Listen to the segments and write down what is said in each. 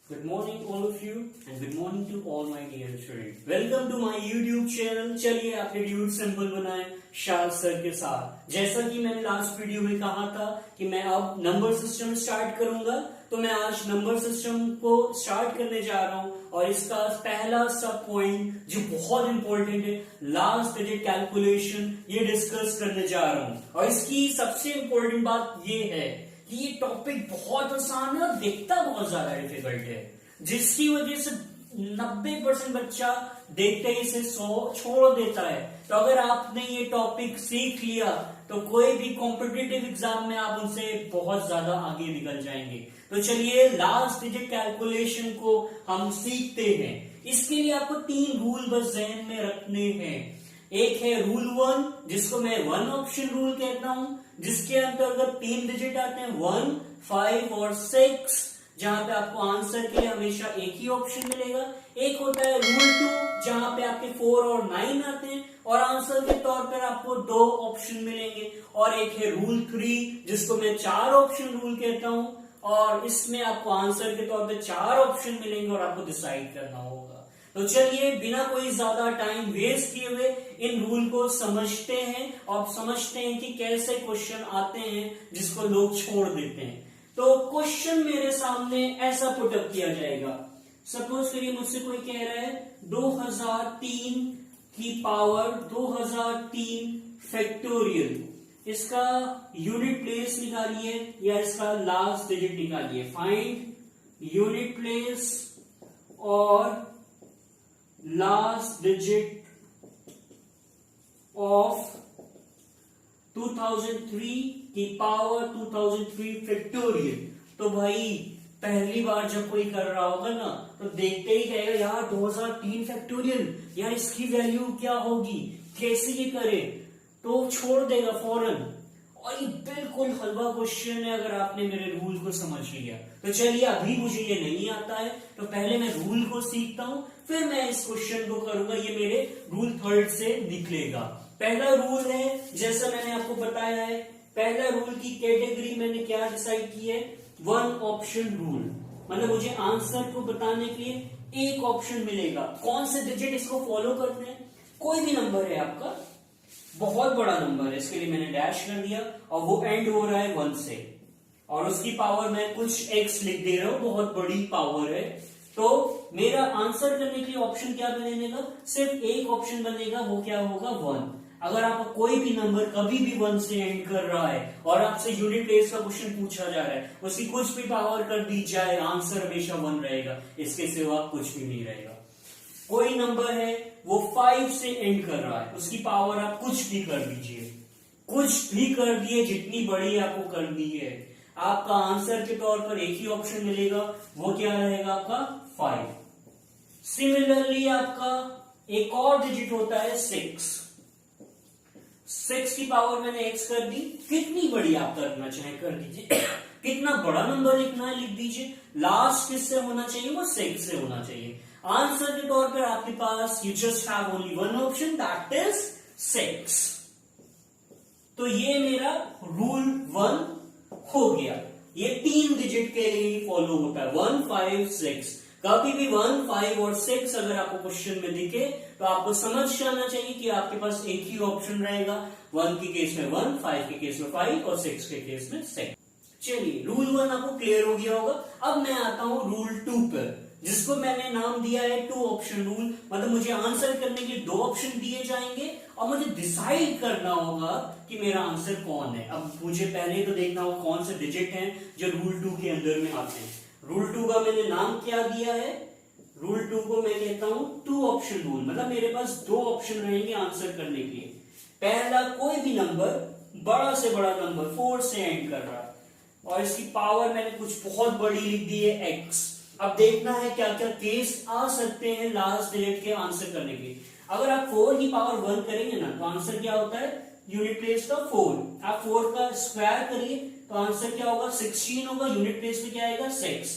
Good morning all of you and good morning to all my dear students. Welcome to my YouTube channel. चलिए aptitude simple बनाएं Shah sir के साथ। जैसा कि मैंने लास्ट वीडियो में कहा था कि मैं अब नंबर सिस्टम स्टार्ट करूंगा, तो मैं आज नंबर सिस्टम को स्टार्ट करने जा रहा हूं और इसका पहला सब पॉइंट जो बहुत इंपॉर्टेंट है, लास्ट डिजिट कैलकुलेशन, ये डिस्कस करने जा रहा हूं। और इसकी सबसे इंपॉर्टेंट बात ये है कि ये टॉपिक बहुत आसान है और दिखता बहुत ज्यादा डिफिकल्ट है, जिसकी वजह से 90% बच्चा देखते ही इसे छोड़ देता है। तो अगर आपने ये टॉपिक सीख लिया तो कोई भी कॉम्पिटिटिव एग्जाम में आप उनसे बहुत ज्यादा आगे निकल जाएंगे। तो चलिए लास्ट डिजिट कैलकुलेशन को हम सीखते हैं। इसके लिए आपको 3 रूल बस जहन में रखने हैं। एक है रूल 1, जिसको मैं 1 ऑप्शन रूल कहता हूं, जिसके अंतर्गत 3 डिजिट आते हैं 1, 5 और 6, जहां पे आपको आंसर के लिए हमेशा एक ही ऑप्शन मिलेगा। एक होता है रूल 2, जहां पे आपके 4 और 9 आते हैं और आंसर के तौर पर आपको 2 ऑप्शन मिलेंगे। और एक है रूल 3, जिसको मैं 4 ऑप्शन रूल कहता हूं और इसमें आपको आंसर के तौर पे 4 ऑप्शन मिलेंगे और आपको डिसाइड करना होगा। तो चलिए बिना कोई ज्यादा टाइम वेस्ट किए हुए इन रूल को समझते हैं और समझते हैं कि कैसे क्वेश्चन आते हैं जिसको लोग छोड़ देते हैं। तो क्वेश्चन मेरे सामने ऐसा पुटअप किया जाएगा। सपोज करिए मुझसे कोई कह रहा है 2003 की पावर 2003 फैक्टोरियल, इसका यूनिट प्लेस निकालिए या इसका लास्ट डिजिट निकालिए। फाइंड यूनिट प्लेस और लास्ट डिजिट ऑफ 2003 की पावर 2003 फैक्टोरियल। तो भाई पहली बार जब कोई कर रहा होगा ना, तो देखते ही कहेगा यार 2003 फैक्टोरियल, यार इसकी वैल्यू क्या होगी, कैसे ये करे, तो छोड़ देगा फौरन। और ये बिल्कुल हलवा क्वेश्चन है अगर आपने मेरे रूल को समझ लिया। तो चलिए अभी मुझे ये नहीं आता है, तो पहले मैं रूल को सीखता हूं, फिर मैं इस क्वेश्चन को करूंगा। ये मेरे रूल 3 से निकलेगा। पहला रूल है, जैसा मैंने आपको बताया है, पहला रूल की कैटेगरी मैंने क्या डिसाइड की है, 1 ऑप्शन रूल। मतलब मुझे आंसर को बताने के लिए एक ऑप्शन मिलेगा। कौन से डिजिट इसको फॉलो करते हैं, कोई भी नंबर है आपका, बहुत बड़ा नंबर है, इसके लिए मैंने डैश कर दिया और वो एंड हो रहा है 1 से, और उसकी पावर मैं कुछ x लिख दे रहा हूं, बहुत बड़ी पावर है। तो मेरा आंसर करने के लिए ऑप्शन क्या बनेगा, सिर्फ एक ऑप्शन बनेगा, वो क्या होगा 1। अगर आपको कोई भी नंबर कभी भी 1 से एंड कर रहा है और आपसे यूनिट प्लेस का क्वेश्चन पूछा जा रहा है, उसकी कुछ भी पावर कर दी जाए, आंसर हमेशा 1 रहेगा, इसके सिवा कुछ भी नहीं रहेगा। कोई नंबर है वो 5 से एंड कर रहा है, उसकी पावर आप कुछ भी कर दीजिए, कुछ भी कर दिए, जितनी बड़ी आपको करनी है, आपका आंसर के तौर पर एक ही ऑप्शन मिलेगा, वो क्या रहेगा आपका 5। सिमिलरली आपका एक और डिजिट होता है 6 की पावर मैंने x कर दी, कितनी बड़ी आप करना चाहे कर दीजिए, कितना बड़ा नंबर लिखना है लिख दीजिए, लास्ट किससे होना चाहिए, वो 6 से होना चाहिए। आंसर के तौर पर आपके पास you just have only 1 option, that is 6। तो ये मेरा रूल 1 हो गया। ये 3 डिजिट के लिए फॉलो होता है, 1, 5, 6। कभी भी 1, 5 और 6 अगर आपको क्वेश्चन में दिखे तो आपको समझ जाना चाहिए कि आपके पास एक ही ऑप्शन रहेगा। 1 के केस में 1, 5 के केस में 5 और 6 के केस में 6। चलिए रूल 1 आपको क्लियर हो गया होगा। अब मैं आता हूं रूल 2 पर, जिसको मैंने नाम दिया है 2 ऑप्शन रूल। मतलब मुझे आंसर करने के 2 ऑप्शन दिए जाएंगे और मुझे डिसाइड करना होगा कि मेरा आंसर कौन है। अब मुझे पहले तो देखना होगा कौन से डिजिट हैं जो रूल 2 के अंदर में आते हैं। रूल 2 का मैंने नाम क्या दिया है, रूल 2 को मैं कहता हूं 2 ऑप्शन रूल। मतलब मेरे पास 2 ऑप्शन रहेंगे आंसर करने के लिए। पहला, कोई भी नंबर, बड़ा से बड़ा नंबर 4 से एंड कर रहा है और इसकी पावर मैंने कुछ बहुत बड़ी लिख दी है x। अब देखना है क्या क्या केस आ सकते हैं लास्ट डिजिट के आंसर करने के लिए। अगर आप 4 की पावर 1 करेंगे ना, तो आंसर क्या होता है, यूनिट प्लेस का 4। आप 4 का स्क्वायर करिए तो आंसर क्या होगा, 16 होगा, यूनिट प्लेस पे क्या आएगा 6।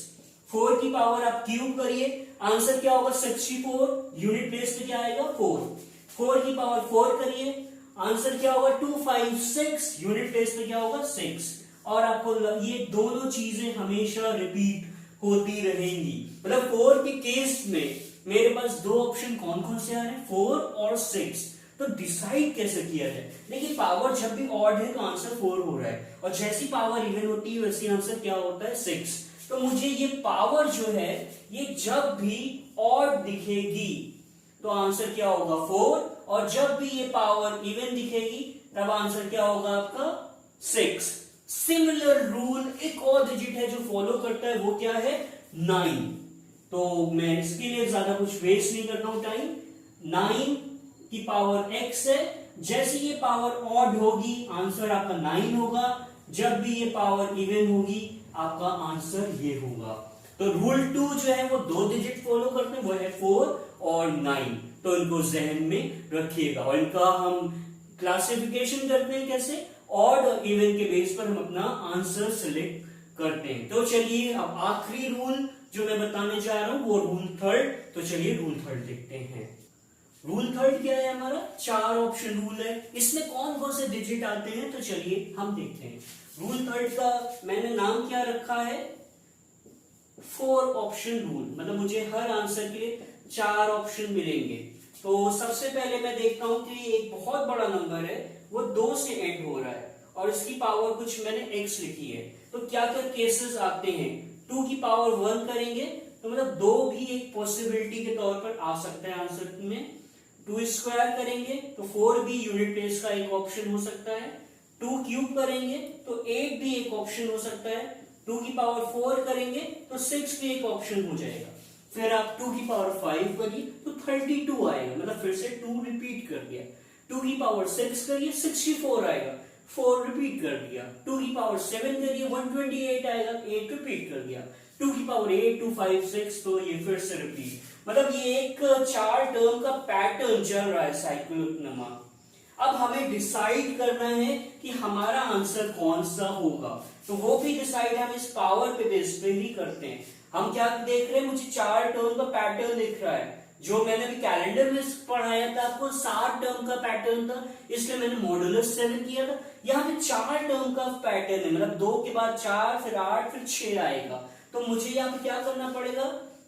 4 की पावर आप क्यूब करिए, आंसर क्या होगा 64, यूनिट प्लेस पे क्या आएगा 4। 4 की पावर 4 करिए, आंसर क्या होगा 256, यूनिट प्लेस पे क्या होगा 6। और आपको ये दोनों चीजें हमेशा रिपीट होती रहेंगी। मतलब 4 के केस में मेरे पास दो ऑप्शन कौन कौन से आ रहे हैं, 4 और 6। तो डिसाइड कैसे किया जाए? देखिए पावर जब भी ऑड है तो आंसर 4 हो रहा है, और जैसी पावर इवन होती है वैसी आंसर क्या होता है, 6। तो मुझे ये पावर जो है ये जब भी ऑड दिखेगी तो आंसर क्या होगा, 4, और जब भी ये पावर इवन दिखेगी तब आंसर क्या होगा आपका, 6। सिमिलर रूल एक और डिजिट है जो फॉलो करता है, वो क्या है, 9। तो मैं इसके लिए ज्यादा कुछ वेस्ट नहीं करता हूं टाइम। 9 की पावर x है, जैसे ये पावर ऑड होगी आंसर आपका 9 होगा, जब भी ये पावर इवन होगी आपका आंसर ये होगा। तो रूल 2 जो है वो दो डिजिट फॉलो करते हैं, वो है 4 और 9। तो इनको जहन में रखिएगा, और इनका हम क्लासिफिकेशन करते हैं कैसे, ऑड और इवन के बेस पर हम अपना आंसर सिलेक्ट करते हैं। तो चलिए अब आखिरी रूल जो मैं बताने जा रहा हूं वो रूल 3। तो चलिए रूल 3 देखते हैं। रूल 3 क्या है हमारा, 4 ऑप्शन रूल है। इसमें कौन कौन से डिजिट आते हैं तो चलिए हम देखते हैं। रूल 3 का मैंने नाम क्या रखा है, 4 ऑप्शन रूल। मतलब मुझे हर आंसर के लिए 4 ऑप्शन मिलेंगे। तो सबसे पहले मैं देखता हूं कि एक बहुत बड़ा नंबर है, वो 2 से एंड हो रहा है और इसकी पावर कुछ मैंने x लिखी है। तो क्या क्या केसेस आते हैं, 2 की पावर 1 करेंगे तो मतलब 2 भी एक पॉसिबिलिटी के तौर पर आ सकता है आंसर में। 2 स्क्वायर करेंगे तो 4 भी यूनिट प्लेस का एक ऑप्शन हो सकता है। 2 क्यूब करेंगे तो 8 भी एक ऑप्शन हो सकता है। 2 की पावर 4 करेंगे तो 6 भी एक ऑप्शन हो जाएगा। फिर आप 2 की पावर 5 करिए तो 32 आएगा, मतलब फिर से 2 रिपीट कर दिया। 2 की पावर 6 करिए 64 आएगा, 4 रिपीट कर दिया। 2 की पावर 7 करिए 128 आएगा, 8 रिपीट कर दिया। 2 की पावर 8 2 5 6, तो ये फिर से रिपीट। मतलब ये एक 4 टर्म का पैटर्न चल रहा है साइक्लोनमा। अब हमें डिसाइड करना है कि हमारा आंसर कौन सा होगा, तो वो भी डिसाइड हम इस पावर पे बेस पे ही करते हैं। हम क्या देख रहे हैं, मुझे 4 टर्म का पैटर्न दिख रहा है। जो मैंने भी कैलेंडर में पढ़ाया था आपको 7 टर्म का पैटर्न था, इसलिए मैंने मॉडुलस 7 किया था। यहाँ पे 4 टर्म का पैटर्न है, मतलब 2 के बाद 4 फिर 8 फिर 6 आएगा। तो मुझे यहाँ पे क्या करना पड़ेगा,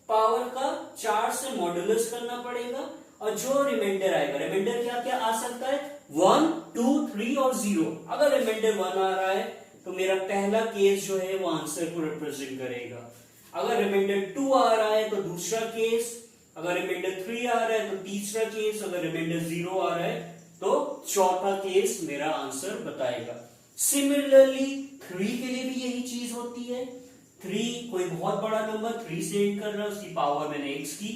पावर का 4 से मॉडुलस करना पड़ेगा, और जो रिमाइंडर आएगा, रिमाइंडर क्या क्या आ सकता है, 1 2 3 और 0। अगर रिमाइंडर 1 आ रहा है तो मेरा पहला केस जो है वो आंसर को रिप्रेजेंट करेगा। अगर रिमाइंडर 2 आ रहा है तो दूसरा केस, अगर रिमाइंडर 3 आ रहा है तो तीसरा केस, अगर रिमाइंडर 0 आ रहा है तो चौथा केस मेरा आंसर बताएगा। सिमिलरली 3 के लिए भी यही चीज होती है। 3 कोई बहुत बड़ा नंबर 3 से एंड कर रहा है, उसकी पावर मैंने x की।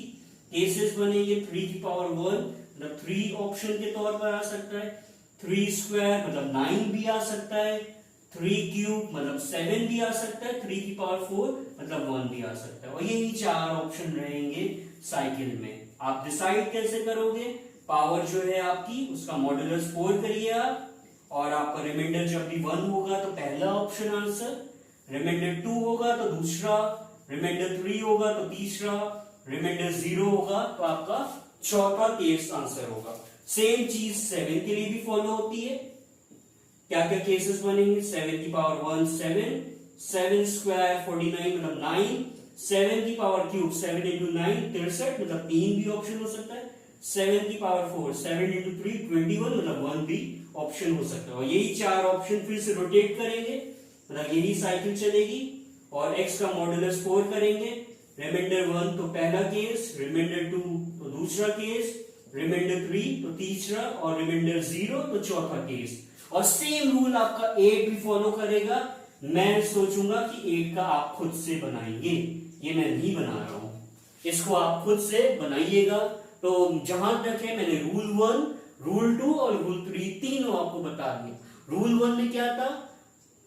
केसेस बनेंगे 3 की पावर 1, मतलब 3 ऑप्शन के तौर पर आ सकता है। 3 स्क्वायर मतलब 9 भी आ सकता है। 3 क्यूब मतलब 7 भी आ सकता है। 3 की पावर 4 मतलब 1 भी आ सकता है। और यही 4 ऑप्शन रहेंगे साइकिल में। आप डिसाइड कैसे करोगे, पावर जो है आपकी उसका मॉडुलस 4 करिए आप, और आपका रिमाइंडर जब भी 1 होगा तो पहला ऑप्शन आंसर, रिमाइंडर 2 होगा तो दूसरा, रिमाइंडर 3 होगा तो तीसरा, रिमाइंडर 0 होगा तो आपका चौथा केस आंसर होगा। सेम चीज 7 के लिए भी फॉलो होती है। क्या क्या केसेस बनेंगे, 7 की पावर 1 7, 7 स्क्वायर 49 मतलब 9, 7 की पावर क्यूब 7 इंटू 9 63 मतलब 3 भी ऑप्शन हो सकता है। 7 की पावर 4 7 इंटू 3 21 मतलब 1 भी ऑप्शन हो सकता है। और यही 4 ऑप्शन फिर से रोटेट करेंगे, मतलब यही साइकिल चलेगी, और x का मॉडुलस 4 करेंगे। रिमाइंडर 1 तो पहला केस, रिमाइंडर 2 तो दूसरा केस, रिमाइंडर 3 तो तीसरा, और रिमाइंडर 0 तो चौथा केस। और सेम रूल आपका 8 भी फॉलो करेगा। मैं सोचूंगा कि 8 का आप खुद से बनाएंगे, ये मैं नहीं बना रहा हूं, इसको आप खुद से बनाइएगा। तो जहां तक है मैंने रूल 1, रूल 2 और रूल 3 तीनों आपको बता दिए। रूल 1 में क्या था,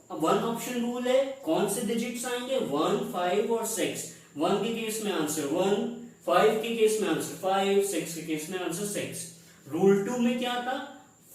1 ऑप्शन रूल है, कौन से डिजिट्स आएंगे 1 5 और 6। 1 के केस में आंसर 1, 5 के केस में आंसर 5, 6 के केस में आंसर 6। रूल 2 में क्या था,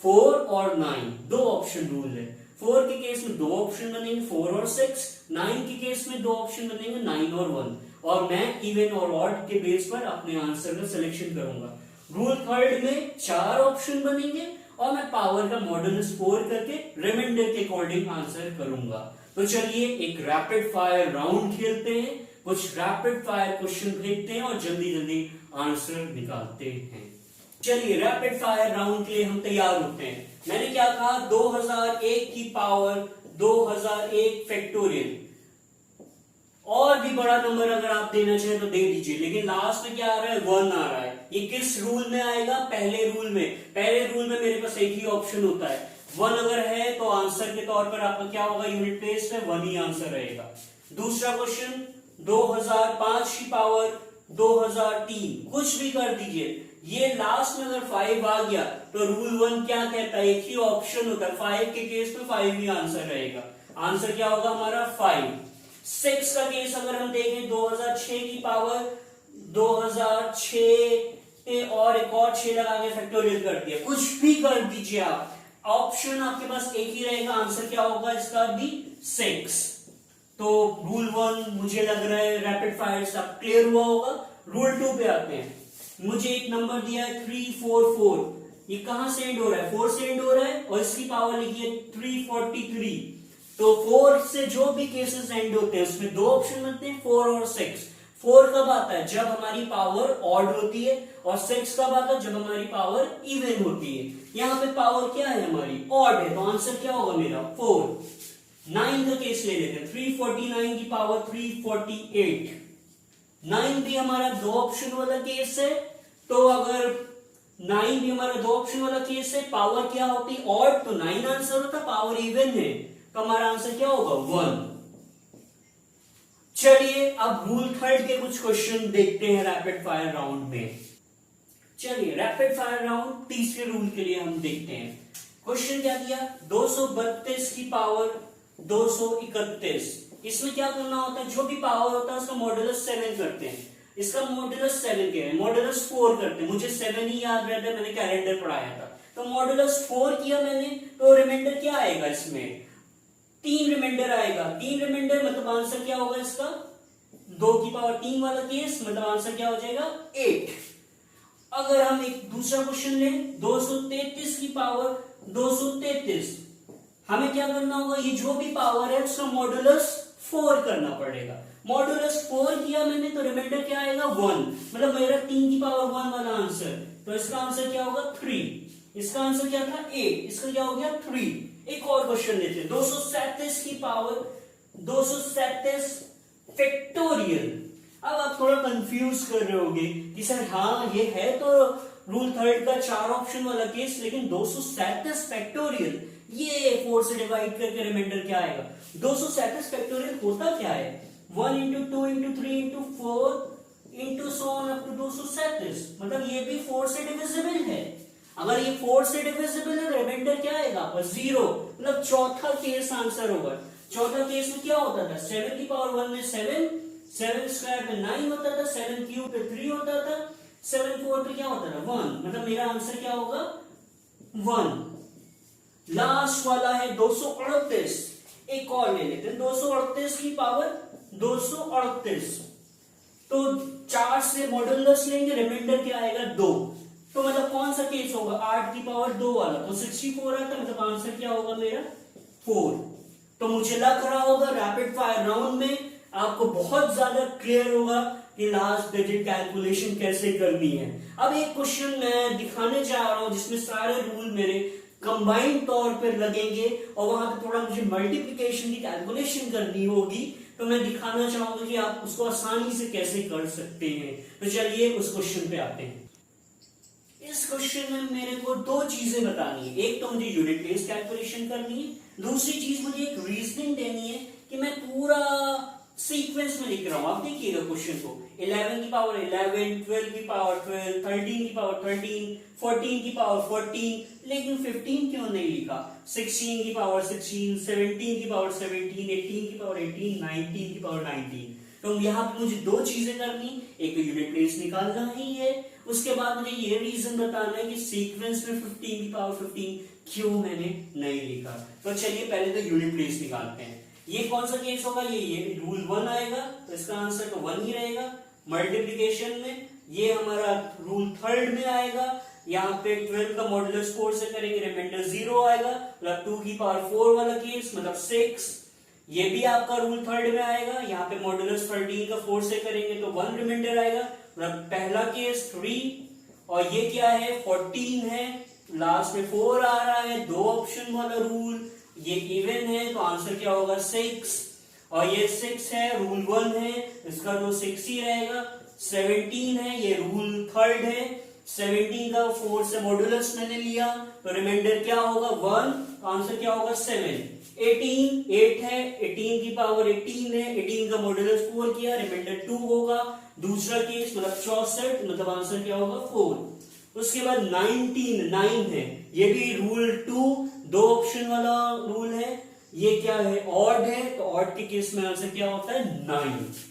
4 और 9 दो ऑप्शन रूल है। 4 के केस में 2 ऑप्शन बनेंगे 4 और 6, 9 के केस में 2 ऑप्शन बनेंगे 9 और 1, और मैं इवन और ऑड के बेस पर अपने आंसर का सिलेक्शन करूंगा। रूल 3 में 4 ऑप्शन बनेंगे और मैं पावर का मॉडुलस 4 करके रिमाइंडर के अकॉर्डिंग आंसर करूंगा। तो चलिए एक रैपिड फायर राउंड खेलते हैं। कुछ रैपिड फायर क्वेश्चन देखते हैं और जल्दी जल्दी आंसर निकालते हैं। चलिए रैपिड फायर राउंड के लिए हम तैयार होते हैं। मैंने क्या कहा, 2001 की पावर 2001 फैक्टोरियल, और भी बड़ा नंबर अगर आप देना चाहें तो दे दीजिए, लेकिन लास्ट में क्या आ रहा है, 1 आ रहा है। ये किस रूल में आएगा, पहले रूल में। पहले रूल में मेरे पास एक ही ऑप्शन होता है, 1 अगर है तो आंसर के तौर पर आपका क्या होगा, यूनिट प्लेस में 1 ही आंसर रहेगा। दूसरा क्वेश्चन 2005 की पावर 2003, कुछ भी कर दीजिए, ये लास्ट में अगर 5 आ गया तो रूल 1 क्या कहता है, एक ही ऑप्शन होता है, 5 के केस में 5 ही आंसर रहेगा। आंसर क्या होगा हमारा 5। 6 का केस अगर हम देखें, 2006 की पावर 2006 और एक और 6 लगा के फैक्टोरियल कर दिया, कुछ भी कर दीजिए आप, ऑप्शन आपके पास एक ही रहेगा, आंसर क्या होगा इसका भी 6। तो रूल 1 मुझे लग रहा है रैपिड फायर सब क्लियर हुआ होगा। रूल 2 पे आते हैं। मुझे एक नंबर दिया है 344, ये कहां से एंड हो रहा है, 4 से एंड हो रहा है और इसकी पावर लिखी है 343। तो 4 से जो भी केसेस एंड होते हैं उसमें दो ऑप्शन बनते हैं, 4 और 6। 4 कब आता है, जब हमारी पावर ऑड होती है, और 6 कब आता है, जब हमारी पावर इवन होती है। यहां पे पावर क्या है हमारी, ऑड है, तो आंसर क्या होगा मेरा 4। 9 का केस ले लेते हैं, 349 की पावर 348। 9 भी हमारा दो ऑप्शन वाला केस है, तो अगर 9 भी हमारा दो ऑप्शन वाला केस है, पावर क्या होती ऑड, तो 9 आंसर होता, पावर इवन है तो हमारा आंसर क्या होगा 1। चलिए अब रूल 3 के कुछ क्वेश्चन देखते हैं रैपिड फायर राउंड में। चलिए रैपिड फायर राउंड तीसरे रूल के लिए हम देखते हैं। क्वेश्चन क्या दिया, 232 की पावर 231। इसमें क्या करना होता है, जो भी पावर होता है उसका मॉडुलस 7 करते हैं। इसका मॉडुलस 7 क्या है, मॉडुलस 4 करते हैं। मुझे 7 ही याद रहता है, मैंने कैलेंडर पढ़ाया था। तो मॉडुलस 4 किया मैंने, तो रिमाइंडर क्या आएगा, इसमें 3 रिमाइंडर आएगा। 3 रिमाइंडर मतलब आंसर क्या होगा इसका, 2 की पावर 3 वाला केस, मतलब आंसर क्या हो जाएगा 8। अगर हम एक दूसरा क्वेश्चन लें, 233 की पावर 233, हमें क्या करना होगा, ये जो भी पावर है उसका मॉडुलस 4 करना पड़ेगा। मॉडुलस 4 किया मैंने तो रिमाइंडर क्या आएगा 1, मतलब मेरा 3 की पावर 1 वाला आंसर, तो इसका आंसर क्या होगा 3। इसका आंसर क्या था 8, इसका क्या हो गया 3। एक और क्वेश्चन लेते हैं, 237 की पावर 237 फैक्टोरियल। अब आप थोड़ा कंफ्यूज कर रहे होंगे कि सर हाँ ये है तो रूल 3 का 4 ऑप्शन वाला केस, लेकिन 237 फैक्टोरियल, ये 4 से डिवाइड करके रिमाइंडर क्या आएगा। 237 फैक्टोरियल होता क्या है, 1 into 2 into 3 into 4 into so on up to 237, मतलब ये भी 4 से डिविजिबल है। अगर ये 4 से डिविजिबल है, रिमाइंडर क्या आएगा आपका 0, मतलब चौथा केस आंसर होगा। चौथा केस में क्या होता था, 7 की पावर 1 में 7, 7 स्क्वायर पे 9 होता था, 7 क्यूब पे 3 होता था, 7 4 पे क्या होता था 1, मतलब मेरा आंसर क्या होगा 1। लास्ट वाला है 238, एक और ले लेते हैं, 238 की पावर 238, तो 4 से मॉडुलस लेंगे, रिमाइंडर क्या आएगा 2, तो मतलब कौन सा केस होगा 8 की पावर 2 वाला, तो 64 आता, मतलब आंसर क्या होगा मेरा 4। तो मुझे लग रहा होगा रैपिड फायर राउंड में आपको बहुत ज्यादा क्लियर होगा कि लास्ट डिजिट कैलकुलेशन कैसे करनी है। अब एक क्वेश्चन मैं दिखाने जा रहा हूं जिसमें सारे रूल मेरे कंबाइंड तौर पर लगेंगे और वहां पे थोड़ा मुझे मल्टीप्लिकेशन की कैलकुलेशन करनी होगी, तो मैं दिखाना चाहूंगा कि आप उसको आसानी से कैसे कर सकते हैं। तो चलिए उस क्वेश्चन पे आते हैं। इस क्वेश्चन में मेरे को दो चीजें बतानी है, एक तो मुझे यूनिट प्लेस कैलकुलेशन करनी है, दूसरी चीज मुझे एक रीजनिंग देनी है कि मैं पूरा सीक्वेंस में लिख रहा हूं। आप देखिएगा क्वेश्चन को, 11 की पावर 11, 12 की पावर 12, 13 की पावर 13, 14 की पावर 14, लेकिन 15 क्यों नहीं लिखा, 16 की पावर 16, 17 की पावर 17, 18 की पावर 18, 19 की पावर 19। तो यहाँ पे मुझे दो चीजें करनी, एक तो यूनिट प्लेस निकालना ही है, उसके बाद मुझे ये रीजन बताना है कि सीक्वेंस में 15 की पावर 15 क्यों मैंने नहीं लिखा। तो चलिए पहले तो यूनिट प्लेस निकालते हैं। ये कौन सा केस होगा, ये रूल 1 आएगा, तो इसका आंसर तो 1 ही रहेगा। मल्टीप्लिकेशन में ये हमारा रूल 3 में आएगा, यहाँ पे 12 का मॉडुलस 4 से करेंगे, रिमाइंडर 0 आएगा, मतलब 2 की पावर 4 वाला केस, मतलब 6। ये भी आपका रूल थर्ड में आएगा। यहाँ पे मॉडुलस 13 का 4 से करेंगे तो 1 रिमाइंडर आएगा, मतलब पहला केस 3 और ये क्या है 14 है, लास्ट में 4 आ रहा है, 2 ऑप्शन वाला रूल, ये इवन है तो आंसर क्या होगा 6, और ये 6 है रूल 1 है, इसका तो 6 ही रहेगा। 17 है ये रूल थर्ड है, 17 का 4 से मॉडुलस मैंने लिया तो रिमाइंडर क्या होगा 1, तो आंसर क्या होगा 7। 18 8 है, 18 की पावर 18 है, 18 का मॉडुलस 4 किया, रिमाइंडर 2 होगा। दूसरा केस मतलब 64, मतलब आंसर क्या होगा 4। उसके बाद 19 9 है, ये भी रूल 2 2 ऑप्शन वाला रूल है, ये क्या है ऑड है, तो ऑड के केस में आंसर क्या होता है 9।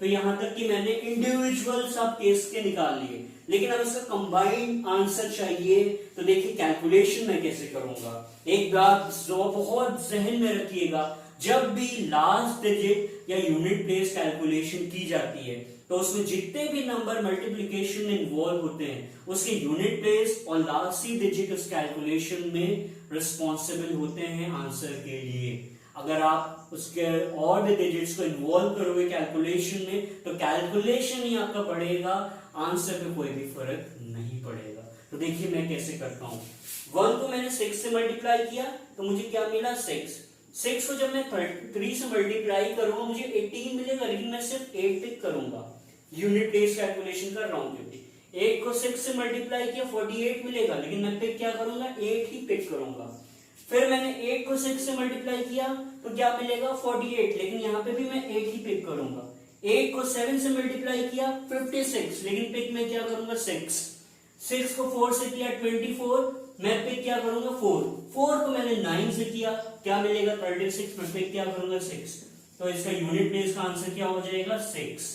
तो यहां तक कि मैंने इंडिविजुअल सब केस के निकाल लिए, लेकिन अब इसका कंबाइंड आंसर चाहिए, तो देखिए कैलकुलेशन मैं कैसे करूंगा। एक बात जो बहुत जहन में रखिएगा, जब भी लास्ट डिजिट या यूनिट प्लेस कैलकुलेशन की जाती है तो उसमें जितने भी नंबर मल्टीप्लिकेशन में इन्वॉल्व होते हैं उसके यूनिट प्लेस और लास्ट ही डिजिट उस कैलकुलेशन में रिस्पॉन्सिबल होते हैं आंसर के लिए। अगर आप उसके और डिजिट्स को इन्वॉल्व करोगे कैलकुलेशन में तो कैलकुलेशन ही आपका पड़ेगा, आंसर पे कोई भी फर्क नहीं पड़ेगा। तो देखिए मैं कैसे करता हूं। 1 को मैंने 6 से मल्टीप्लाई किया तो मुझे क्या मिला 6। 6 को जब मैं 3 से मल्टीप्लाई करूंगा मुझे 18 मिलेगा, लेकिन मैं सिर्फ 8 पिक करूंगा, यूनिट प्लेस कैलकुलेशन कर रहा हूं क्योंकि 1 को 6 से मल्टीप्लाई किया 48 मिलेगा, लेकिन मैं पिक क्या करूंगा 8 ही पिक करूंगा। फिर मैंने 8 को 6 से मल्टीप्लाई किया तो क्या मिलेगा 48, लेकिन यहाँ पे भी मैं 8 ही पिक करूंगा। 8 को 7 से मल्टीप्लाई किया 56, लेकिन पिक में क्या करूंगा 6। 6 को 4 से किया 24, मैं पिक क्या करूंगा 4। 4 को मैंने 9 से किया, क्या मिलेगा 36, मैं पिक क्या करूंगा 6। तो इसका यूनिट प्लेस का आंसर क्या हो जाएगा 6।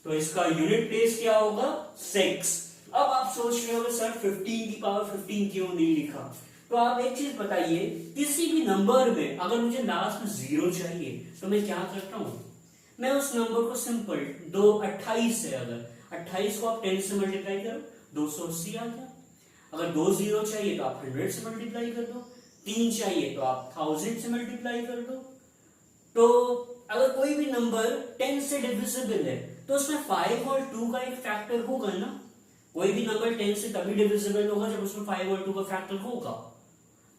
तो इसका यूनिट प्लेस क्या होगा 6। अब आप सोच रहे हो सर 15 की पावर 15 क्यों नहीं लिखा, तो आप एक चीज बताइए, किसी भी नंबर में अगर मुझे लास्ट में 0 चाहिए तो मैं क्या करता हूं, मैं उस नंबर को सिंपल 28 है, अगर 28 को आप 10 से मल्टीप्लाई करो 280 आ गया। अगर 2 0 चाहिए तो आप 100 से मल्टीप्लाई कर दो, 3 चाहिए तो आप 1000 से मल्टीप्लाई कर दो। तो अगर कोई भी नंबर 10 से डिविजिबल है तो उसमें 5 और 2 का एक फैक्टर होगा ना। कोई भी नंबर 10 से तभी डिविजिबल होगा जब उसमें 5 और 2 का फैक्टर होगा।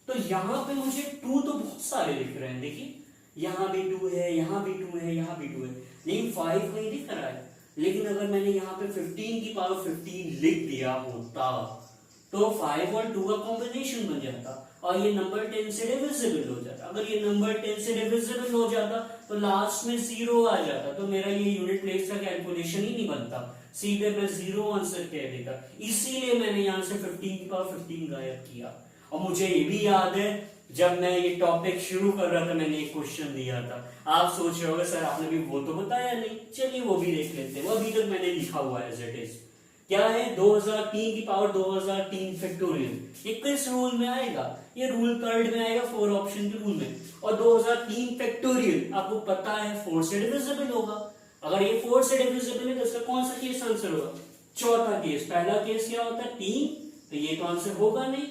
तो यहां पे मुझे 2 तो बहुत सारे लिख रहे हैं, देखिए यहां भी 2 है, यहां भी 2 है, यहां भी 2 है, लेकिन 5 नहीं दिख रहा है। लेकिन अगर मैंने यहाँ पे 15 की पावर 15 लिख दिया होता तो 5 और 2 का कॉम्बिनेशन बन जाता और ये नंबर 10 से डिविजिबल हो जाता। अगर ये नंबर 10 से डिविजिबल हो जाता तो लास्ट में 0 आ जाता, तो मेरा ये यूनिट प्लेस का कैलकुलेशन ही नहीं बनता, सीधे मैं 0 आंसर कह देता। इसीलिए मैंने यहाँ से 15 की पावर 15 गायब किया। और मुझे ये भी याद है जब मैं ये टॉपिक शुरू कर रहा था मैंने एक क्वेश्चन दिया था, आप सोच रहे होगे सर आपने भी वो तो बताया नहीं, चलिए वो भी देख लेते हैं। वो अभी तक मैंने लिखा हुआ है एज इट इज, क्या है 2003 की पावर 2003 फैक्टोरियल। ये किस रूल में आएगा, ये रूल थर्ड में आएगा 4 ऑप्शन के रूल में। और 2003 फैक्टोरियल आपको पता है 4 से डिविजिबल होगा। अगर ये 4 से डिविजिबल है तो इसका कौन सा केस आंसर होगा, चौथा केस। पहला केस क्या होता है 3, तो ये तो आंसर होगा नहीं।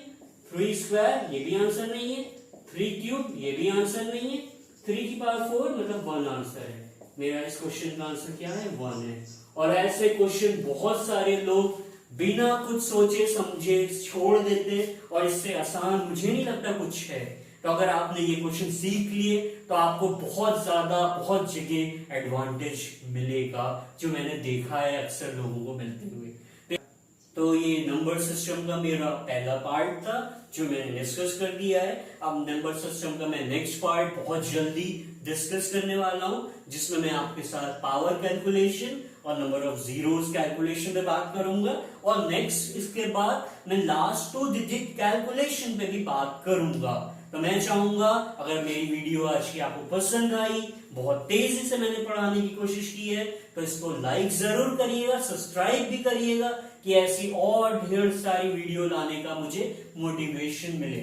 3 स्क्वायर ये भी आंसर नहीं है, 3 क्यूब ये भी आंसर नहीं है, 3 की पावर 4 मतलब 1 आंसर है। मेरा इस क्वेश्चन का आंसर क्या है 1 है। और ऐसे क्वेश्चन बहुत सारे लोग बिना कुछ सोचे समझे छोड़ देते और इससे आसान मुझे नहीं लगता कुछ है। तो अगर आपने ये क्वेश्चन सीख लिए तो आपको बहुत ज्यादा बहुत जगह एडवांटेज मिलेगा, जो मैंने देखा है अक्सर लोगों को मिलते हुए। तो ये नंबर सिस्टम का मेरा पहला पार्ट था जो मैंने डिस्कस कर दिया है। अब नंबर सिस्टम का मैं नेक्स्ट पार्ट बहुत जल्दी डिस्कस करने वाला हूं, जिसमें मैं आपके साथ पावर कैलकुलेशन और नंबर ऑफ जीरोस कैलकुलेशन पे बात करूंगा। और नेक्स्ट इसके बाद मैं लास्ट 2 डिजिट कैलकुलेशन पे भी बात करूंगा। तो मैं चाहूंगा अगर मेरी वीडियो आज की आपको पसंद आई, बहुत तेजी से मैंने पढ़ाने की कोशिश की है, तो इसको लाइक जरूर करिएगा, सब्सक्राइब भी करिएगा कि ऐसी और ढेर सारी वीडियो लाने का मुझे मोटिवेशन मिले।